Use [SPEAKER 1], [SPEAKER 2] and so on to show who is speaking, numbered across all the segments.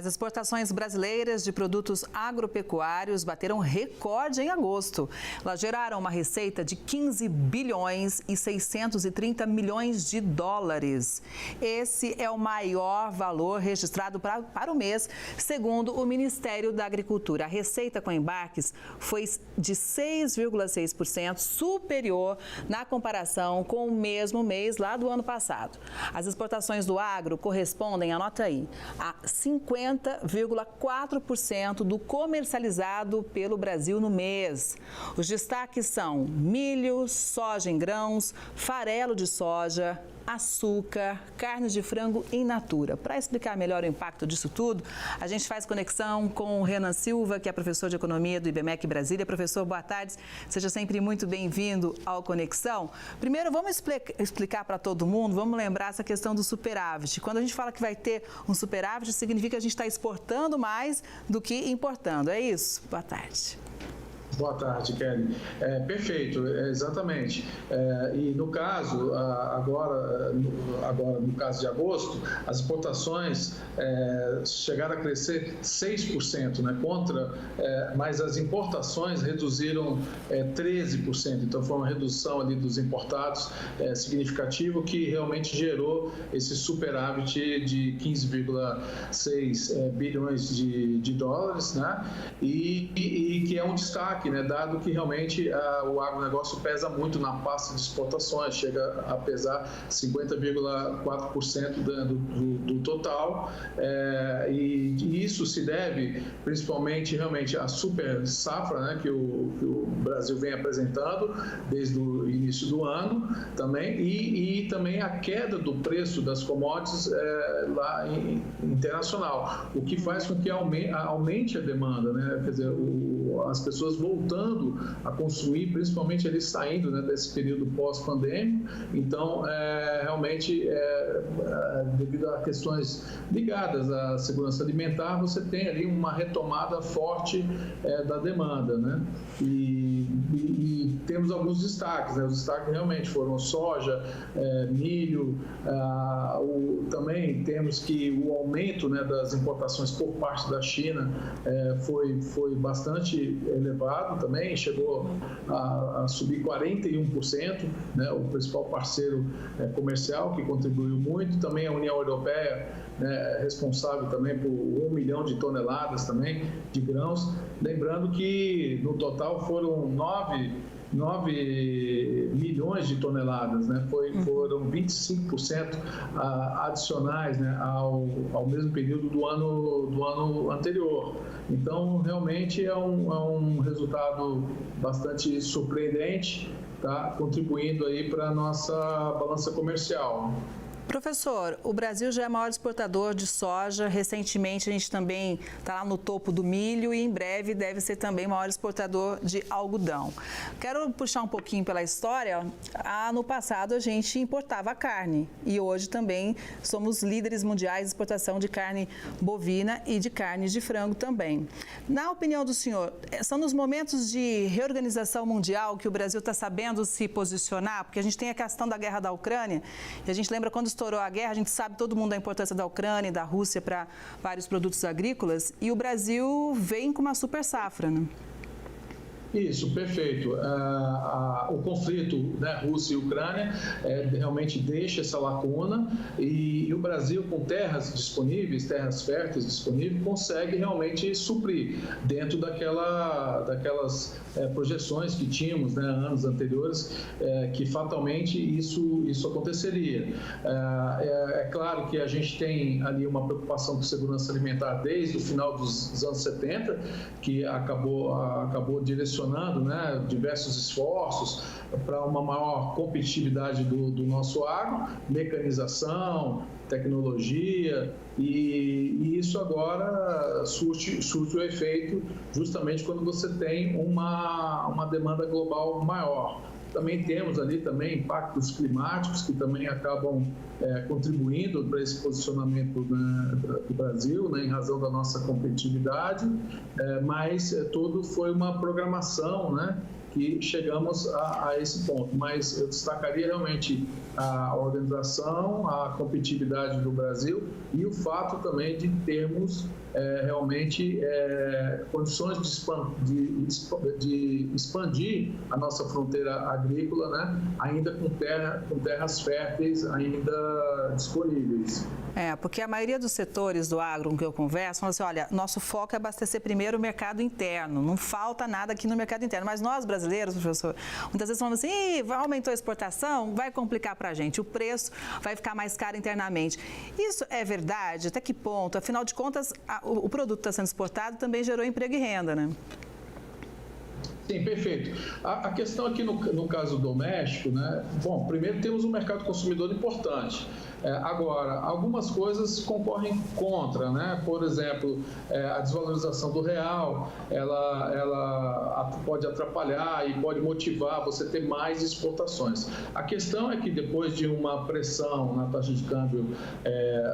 [SPEAKER 1] As exportações brasileiras de produtos agropecuários bateram recorde em agosto. Elas geraram uma receita de 15 bilhões e 630 milhões de dólares. Esse é o maior valor registrado para o mês, segundo o Ministério da Agricultura. A receita com embarques foi de 6,6% superior na comparação com o mesmo mês lá do ano passado. As exportações do agro correspondem, anota aí, a 50,4% do comercializado pelo Brasil no mês. Os destaques são milho, soja em grãos, farelo de soja, açúcar, carnes de frango in natura. Para explicar melhor o impacto disso tudo, a gente faz conexão com o Renan Silva, que é professor de economia do IBMEC Brasília. Professor, boa tarde. Seja sempre muito bem-vindo ao Conexão. Primeiro, vamos explicar para todo mundo, vamos lembrar essa questão do superávit. Quando a gente fala que vai ter um superávit, significa que a gente está exportando mais do que importando. É isso? Boa tarde.
[SPEAKER 2] Boa tarde, Kelly. Perfeito, exatamente. E no caso, agora no caso de agosto, as exportações chegaram a crescer 6%, né, mas as importações reduziram 13%. Então, foi uma redução ali dos importados significativo que realmente gerou esse superávit de 15,6 bilhões de dólares, né, e que é um destaque, né, dado que realmente o agronegócio pesa muito na pasta de exportações, chega a pesar 50,4% do total, e isso se deve principalmente realmente à super safra, né, que o Brasil vem apresentando desde o início do ano também, e também a queda do preço das commodities lá internacional, o que faz com que aumente a demanda, né, quer dizer, as pessoas voltando a consumir, principalmente ali saindo, né, desse período pós-pandêmico. Então, realmente, devido a questões ligadas à segurança alimentar, você tem ali uma retomada forte da demanda, né? E temos alguns destaques, né? Os destaques realmente foram soja, milho, também temos que o aumento, né, das importações por parte da China foi bastante elevado também, chegou a subir 41%, né, o principal parceiro comercial que contribuiu muito, também a União Europeia, né, responsável também por 1 milhão de toneladas também de grãos, lembrando que no total foram 9 milhões de toneladas, né? Foram 25% adicionais, né, ao mesmo período do ano anterior. Então, realmente é um resultado bastante surpreendente, tá? Contribuindo aí para a nossa balança comercial.
[SPEAKER 1] Professor, o Brasil já é maior exportador de soja. Recentemente, a gente também está lá no topo do milho e, em breve, deve ser também maior exportador de algodão. Quero puxar um pouquinho pela história. No passado, a gente importava carne e hoje também somos líderes mundiais de exportação de carne bovina e de carne de frango também. Na opinião do senhor, são nos momentos de reorganização mundial que o Brasil está sabendo se posicionar? Porque a gente tem a questão da guerra da Ucrânia e a gente lembra quando estourou a guerra, a gente sabe todo mundo da importância da Ucrânia e da Rússia para vários produtos agrícolas, e o Brasil vem com uma super safra, né?
[SPEAKER 2] Isso, perfeito. O conflito, né, Rússia e Ucrânia realmente deixa essa lacuna e o Brasil, com terras disponíveis, terras férteis disponíveis, consegue realmente suprir dentro daquelas projeções que tínhamos, né, anos anteriores, que fatalmente isso aconteceria. É claro que a gente tem ali uma preocupação com segurança alimentar desde o final dos anos 70, que acabou direcionando, né, diversos esforços para uma maior competitividade do nosso agro, mecanização, tecnologia, e isso agora surte o efeito justamente quando você tem uma demanda global maior. Também temos ali também impactos climáticos que também acabam contribuindo para esse posicionamento, né, do Brasil, né, em razão da nossa competitividade, mas tudo foi uma programação, né, que chegamos a esse ponto. Mas eu destacaria realmente a organização, a competitividade do Brasil e o fato também de termos realmente condições de expandir a nossa fronteira agrícola, né, ainda com terras férteis ainda disponíveis.
[SPEAKER 1] Porque a maioria dos setores do agro com que eu converso, falam assim, olha, nosso foco é abastecer primeiro o mercado interno, não falta nada aqui no mercado interno, mas nós brasileiros, professor, muitas vezes falamos assim, aumentou a exportação, vai complicar para a gente, o preço vai ficar mais caro internamente. Isso é verdade? Até que ponto? Afinal de contas, o produto está sendo exportado também gerou emprego e renda, né?
[SPEAKER 2] Sim, perfeito. A questão aqui no caso doméstico, né? Bom, primeiro temos um mercado consumidor importante. Agora, algumas coisas concorrem contra, né? Por exemplo, a desvalorização do real, ela pode atrapalhar e pode motivar você a ter mais exportações. A questão é que depois de uma pressão na taxa de câmbio,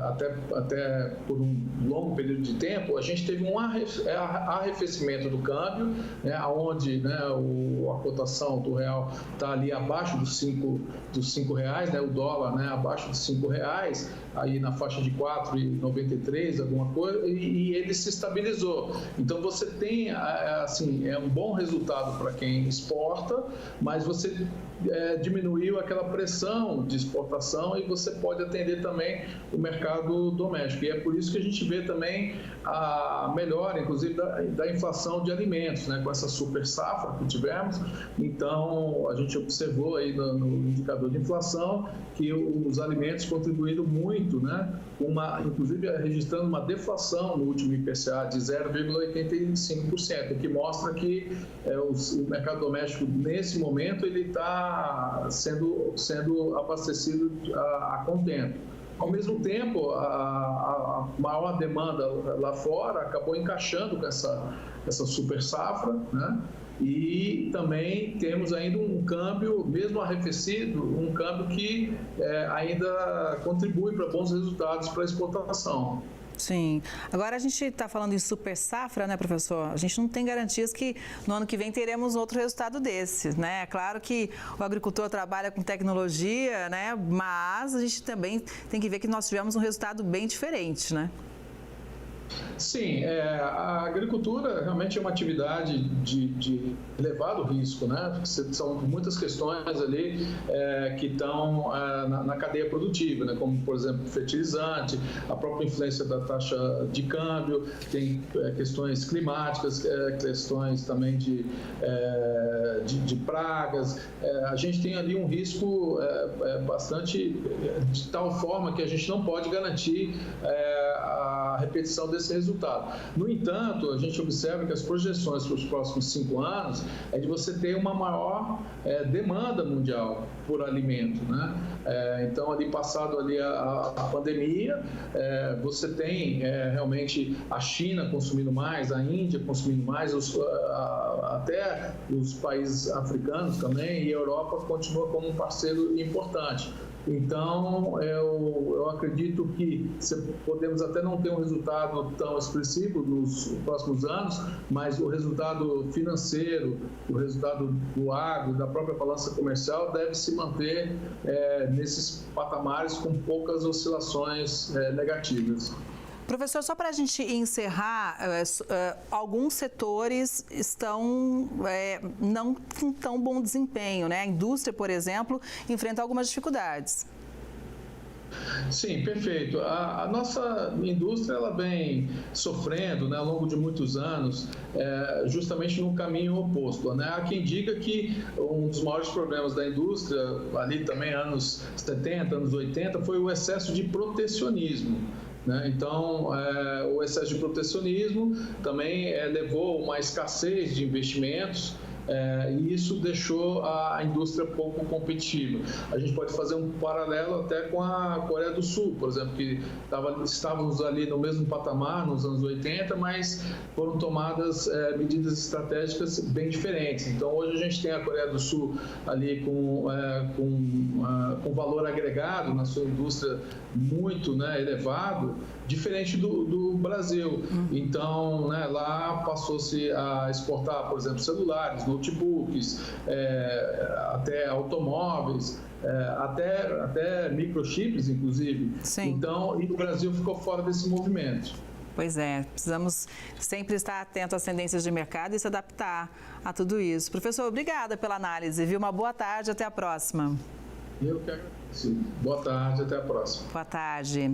[SPEAKER 2] até por um longo período de tempo, a gente teve um arrefecimento do câmbio, né? Onde, né, a cotação do real está ali abaixo dos R$5, né? O dólar, né, abaixo dos R$5, aí na faixa de 4,93, alguma coisa, e ele se estabilizou. Então você tem, assim, um bom resultado para quem exporta, mas você diminuiu aquela pressão de exportação e você pode atender também o mercado doméstico. E é por isso que a gente vê também a melhora, inclusive, da inflação de alimentos, né, com essa super safra que tivemos. Então, a gente observou aí no indicador de inflação que os alimentos contribuíram muito, né, inclusive registrando uma deflação no último IPCA de 0,85%, o que mostra que o mercado doméstico, nesse momento, ele está sendo abastecido a contento. Ao mesmo tempo, a maior demanda lá fora acabou encaixando com essa super safra, né? E também temos ainda um câmbio, mesmo arrefecido, um câmbio que ainda contribui para bons resultados para a exportação.
[SPEAKER 1] Sim. Agora a gente está falando em super safra, né, professor? A gente não tem garantias que no ano que vem teremos outro resultado desse, né? É claro que o agricultor trabalha com tecnologia, né? Mas a gente também tem que ver que nós tivemos um resultado bem diferente, né?
[SPEAKER 2] Sim, a agricultura realmente é uma atividade de elevado risco, né? São muitas questões ali que estão na cadeia produtiva, né? Como, por exemplo, fertilizante, a própria influência da taxa de câmbio, tem questões climáticas, questões também de pragas. A gente tem ali um risco bastante de tal forma que a gente não pode garantir a repetição desse resultado. No entanto, a gente observa que as projeções para os próximos 5 anos é de você ter uma maior demanda mundial por alimento, né? Então, ali passado ali a pandemia, você tem realmente a China consumindo mais, a Índia consumindo mais, até os países africanos também, e a Europa continua como um parceiro importante. Então, eu acredito que podemos até não ter um resultado tão expressivo nos próximos anos, mas o resultado financeiro, o resultado do agro, da própria balança comercial, deve se manter nesses patamares com poucas oscilações negativas.
[SPEAKER 1] Professor, só para a gente encerrar, alguns setores estão não com tão bom desempenho, né? A indústria, por exemplo, enfrenta algumas dificuldades.
[SPEAKER 2] Sim, perfeito. A nossa indústria ela vem sofrendo, né, ao longo de muitos anos, justamente no caminho oposto, né? Há quem diga que um dos maiores problemas da indústria, ali também anos 70, anos 80, foi o excesso de protecionismo. Então, o excesso de protecionismo também levou a uma escassez de investimentos, e isso deixou a indústria pouco competitiva. A gente pode fazer um paralelo até com a Coreia do Sul, por exemplo, que estávamos ali no mesmo patamar nos anos 80, mas foram tomadas medidas estratégicas bem diferentes. Então, hoje a gente tem a Coreia do Sul ali com valor agregado na sua indústria muito, né, elevado, diferente do Brasil. Então, né, lá passou-se a exportar, por exemplo, celulares, notebooks, até automóveis, até microchips, inclusive.
[SPEAKER 1] Sim.
[SPEAKER 2] Então, e o Brasil ficou fora desse movimento.
[SPEAKER 1] Pois é, precisamos sempre estar atento às tendências de mercado e se adaptar a tudo isso. Professor, obrigada pela análise, viu? Uma boa tarde, até a próxima.
[SPEAKER 2] Eu que agradeço. Boa tarde, até a próxima.
[SPEAKER 1] Boa tarde.